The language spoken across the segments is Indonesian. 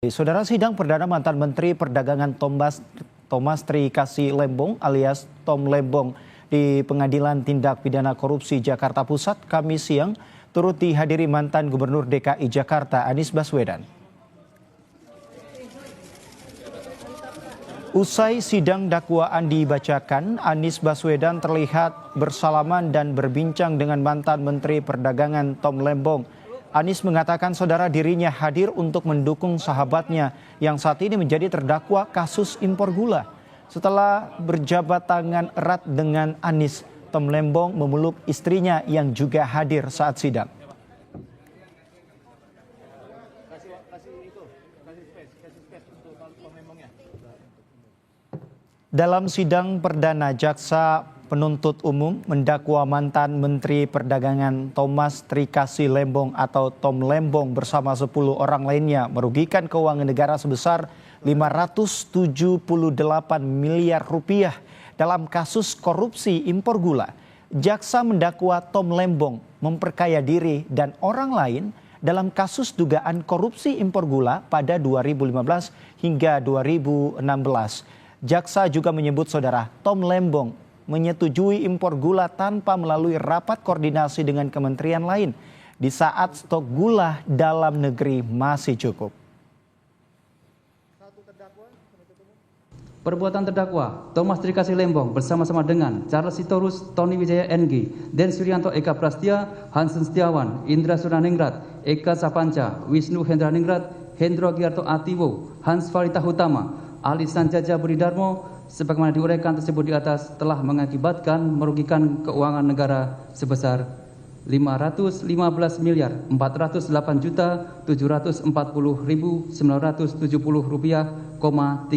Saudara, sidang perdana mantan Menteri Perdagangan Thomas Trikasih Lembong alias Tom Lembong di Pengadilan Tindak Pidana Korupsi Jakarta Pusat Kamis siang turut dihadiri mantan Gubernur DKI Jakarta Anies Baswedan. Usai sidang dakwaan dibacakan, Anies Baswedan terlihat bersalaman dan berbincang dengan mantan Menteri Perdagangan Tom Lembong. Anies mengatakan saudara dirinya hadir untuk mendukung sahabatnya yang saat ini menjadi terdakwa kasus impor gula. Setelah berjabat tangan erat dengan Anies, Tom Lembong memeluk istrinya yang juga hadir saat sidang. Dalam sidang perdana, jaksa penuntut umum mendakwa mantan Menteri Perdagangan Thomas Trikasih Lembong atau Tom Lembong bersama 10 orang lainnya merugikan keuangan negara sebesar 578 miliar rupiah dalam kasus korupsi impor gula. Jaksa mendakwa Tom Lembong memperkaya diri dan orang lain dalam kasus dugaan korupsi impor gula pada 2015 hingga 2016. Jaksa juga menyebut saudara Tom Lembong menyetujui impor gula tanpa melalui rapat koordinasi dengan kementerian lain di saat stok gula dalam negeri masih cukup. Perbuatan terdakwa Thomas Trikasih Lembong bersama-sama dengan Charles Sitorus, Tony Wijaya NG, Den Suryanto Eka Prastia, Hansen Setiawan, Indra Suraningrat, Eka Sapanca, Wisnu Hendraningrat, Hendro Giarto Atiwo, Hans Farita Hutama, Ali Sanjaja Budidarmo, sebagaimana diuraikan tersebut di atas telah mengakibatkan merugikan keuangan negara sebesar 515 miliar 408 juta 740.970 rupiah, 36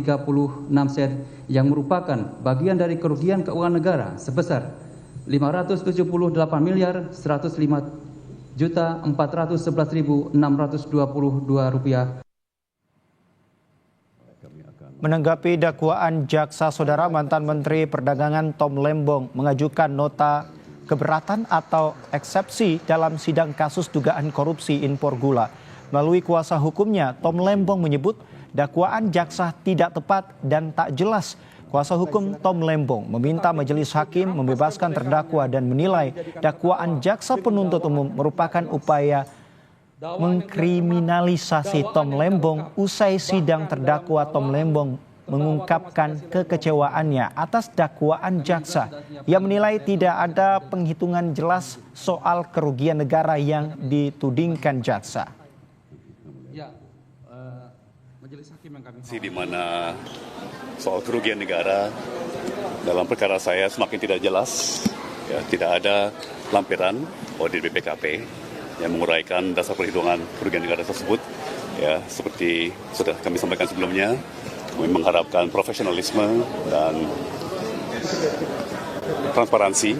sen yang merupakan bagian dari kerugian keuangan negara sebesar 578 miliar 105 juta 411.622 rupiah. Menanggapi dakwaan jaksa, saudara mantan Menteri Perdagangan Tom Lembong mengajukan nota keberatan atau eksepsi dalam sidang kasus dugaan korupsi impor gula. Melalui kuasa hukumnya, Tom Lembong menyebut dakwaan jaksa tidak tepat dan tak jelas. Kuasa hukum Tom Lembong meminta majelis hakim membebaskan terdakwa dan menilai dakwaan jaksa penuntut umum merupakan upaya mengkriminalisasi Tom Lembong. Usai sidang, terdakwa Tom Lembong mengungkapkan kekecewaannya atas dakwaan jaksa. Ia menilai tidak ada penghitungan jelas soal kerugian negara yang ditudingkan jaksa. Di mana soal kerugian negara dalam perkara saya semakin tidak jelas, ya, tidak ada lampiran audit BPKP yang menguraikan dasar perhitungan kerugian negara tersebut. Ya, seperti sudah kami sampaikan sebelumnya, kami mengharapkan profesionalisme dan transparansi